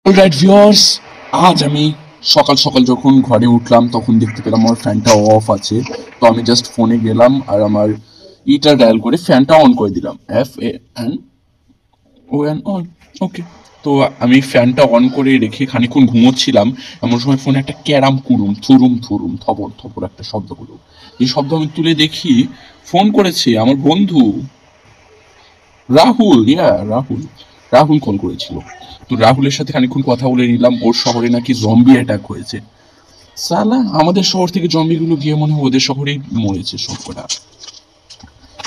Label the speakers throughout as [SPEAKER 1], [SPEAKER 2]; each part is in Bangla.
[SPEAKER 1] অলরাইট ভিউয়ার্স, আজ আমি সকাল সকাল যখন ঘরে উঠলাম তখন দেখতে পেলাম আমার ফ্যানটা অফ আছে। তো আমি জাস্ট ফোনে গেলাম আর আমার ইটা ডায়াল করে ফ্যানটা অন করে দিলাম, FANON। ওকে, তো আমি ফ্যানটা অন করে রেখে খানিকক্ষণ ঘুমোচ্ছিলাম। এমন সময় ফোনে একটা ক্যারাম কুড়ুম থুরুম থুরুম থপর থপর একটা শব্দ হলো। এই শব্দ আমি তুলে দেখি ফোন করেছে আমার বন্ধু রাহুল। রাহুল রাহুল কল করেছিল। তো রাহুলের সাথে খানিকক্ষণ কথা বলে নিলাম। ওর শহরে নাকি জম্বি অ্যাটাক হয়েছে। সালা, আমাদের শহর থেকে জম্বিগুলো গিয়ে মনে হয় ওদের শহরেই মরেছে সবকটা।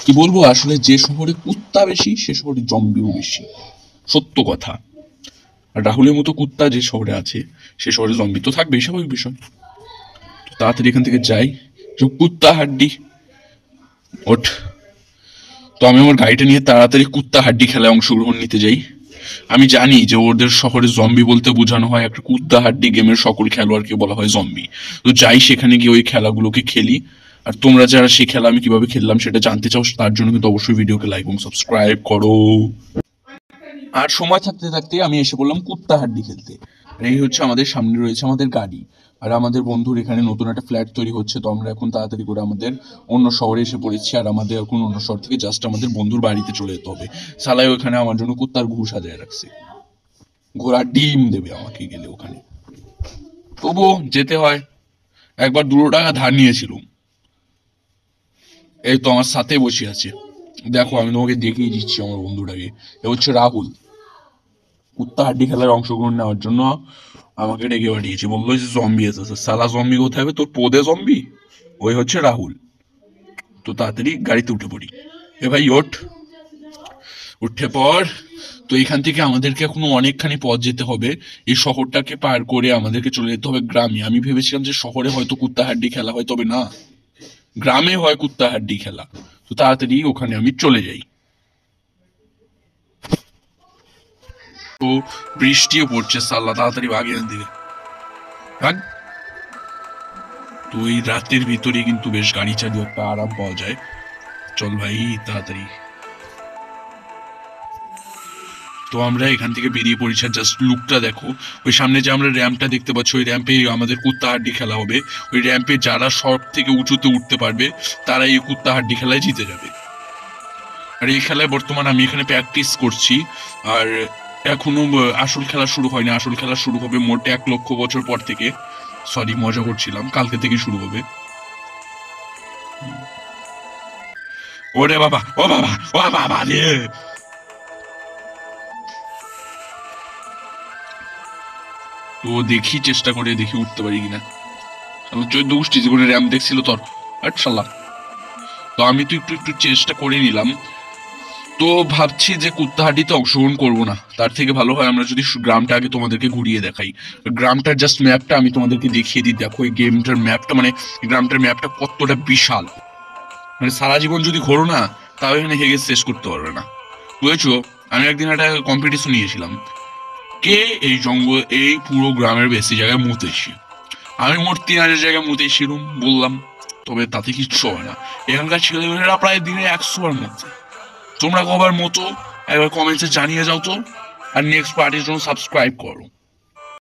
[SPEAKER 1] কি বলবো, আসলে যে শহরে কুত্তা বেশি সে শহরে জম্বিও বেশি, সত্য কথা। আর রাহুলের মতো কুত্তা যে শহরে আছে সে শহরে জম্বি তো থাকবেই, স্বাভাবিক বিষয়। তো তাড়াতাড়ি এখান থেকে যাই। যে কুত্তা হাড্ডি ওঠ। তো আমি আমার গাড়িটা নিয়ে তাড়াতাড়ি কুত্তা হাড্ডি খেলায় অংশগ্রহণ নিতে যাই। আমি জানি যে ওদের শহরে জম্বি বলতে বোঝানো হয় একটা কুত্তা হাড্ডি গেমের সকল খেলোয়াড়কে বলা হয় জম্বি। তো যাই সেখানে গিয়ে ওই খেলাগুলোকে খেলি। আর তোমরা যারা সেই খেলা আমি কিভাবে খেললাম সেটা জানতে চাও, তার জন্য কিন্তু অবশ্যই ভিডিওকে লাইক এবং সাবস্ক্রাইব করো। আর সময় থাকতে থাকতে আমি এসে বললাম কুত্তা হাড্ডি খেলতে। আর এই হচ্ছে আমাদের সামনে রয়েছে আমাদের গাড়ি। আর আমাদের বন্ধুর এখানে নতুন একটা ফ্ল্যাট তৈরি হচ্ছে, তো আমরা এখন তাড়াতাড়ি করে আমাদের অন্য শহরে এসে পড়েছি। আর আমাদের এখন অন্য শহর থেকে জাস্ট আমাদের বন্ধুর বাড়িতে চলে যেতে হবে। সালাই ওখানে আমার জন্য কুত্তার ঘু সাজায় রাখছে, ঘোড়া ডিম দেবে আমাকে গেলে ওখানে। তবুও যেতে হয়। একবার 200 টাকা ধার নিয়েছিলাম। এই তো আমার সাথে বসে আছে, দেখো আমি তোমাকে দেখিয়ে দিচ্ছি আমার বন্ধুটাকে। এ হচ্ছে রাহুল। কুত্তা হাড্ডি খেলায় অংশগ্রহণ নেওয়ার জন্য আমাকে ডেকে পাঠিয়েছে, বললো যে জম্বি এসেছে। সালা জম্বি কোথায় হবে, তোর পোদে জম্বি। ওই হচ্ছে রাহুল। তো তাড়াতাড়ি গাড়িতে উঠে পড়ি। এ ভাই ওঠ, উঠে পর। তো এখান থেকে আমাদেরকে এখনো অনেকখানি পথ যেতে হবে। এই শহরটাকে পার করে আমাদেরকে চলে যেতে হবে গ্রামে। আমি ভেবেছিলাম যে শহরে হয়তো কুত্তা হাড্ডি খেলা হয়, তবে না, গ্রামে হয় কুত্তা হাড্ডি খেলা। তো তাড়াতাড়ি ওখানে আমি চলে যাই। তো বৃষ্টিও পড়ছে, সাল্লা তাড়াতাড়ি ভাগ এখান থেকে, ভাগ। তো এই রাতের ভিতরে কিন্তু বেশ গাড়ি চালিয়ে একটা আরাম পাওয়া যায়। চল ভাই তাড়াতাড়ি। তো আমরা এখান থেকে বেরিয়ে পড়েছি। জাস্ট লুকটা দেখো, ওই সামনে যে আমরা র্যাম্পটা দেখতে পাচ্ছি ওই র্যাম্পে আমাদের কুত্তা হাড্ডি খেলা হবে। ওই র্যাম্পে যারা সব থেকে উঁচুতে উঠতে পারবে তারা এই কুত্তা হাড্ডি খেলায় জিতে যাবে। আর এই খেলায় বর্তমানে আমি এখানে প্র্যাকটিস করছি। আর এখনো আসল খেলা শুরু হয়নি। আসল খেলা শুরু হবে মোট 1,00,000 বছর পর থেকে। সরি, মজা করছিলাম, কালকে থেকে শুরু হবে। ওরে বাবা, ও বাবা, ও বাবা রে। তো দেখি, চেষ্টা করে দেখি উঠতে পারি কিনা। 14 গোষ্ঠী জীবনে র্যাম দেখছিল তোর, আটশাল্লাহ। তো আমি তো একটু একটু চেষ্টা করে নিলাম। তো ভাবছি যে কুত্তাহাটিতে অংশগ্রহণ করবো না, তার থেকে ভালো হয় আমরা যদি গ্রামটা আগে তোমাদেরকে ঘুরিয়ে দেখাই। গ্রামটার জাস্ট ম্যাপটা আমি তোমাদেরকে দেখিয়ে দিই। দেখো এই গেমটার ম্যাপটা, মানে গ্রামটার ম্যাপটা কতটা বিশাল। মানে সারা জীবন যদি ঘোরো না তাও এখানে হেগে শেষ করতে পারবে না, বুঝেছো। আমি একদিন একটা কম্পিটিশন নিয়েছিলাম, কে এই জঙ্গল এই পুরো গ্রামের বেশি জায়গায় মুতেছি। আমি মোট 3,000 জায়গায় মুতেছিলাম বললাম, তবে তাতে কিচ্ছু হয় না। এখানকার ছেলেমেয়েরা প্রায় দিনে 100 বার মতো। তোমরা কবার মতো একবার কমেন্টসে জানিয়ে যাও তো। আর নেক্সট পার্টির জন্য সাবস্ক্রাইব করো।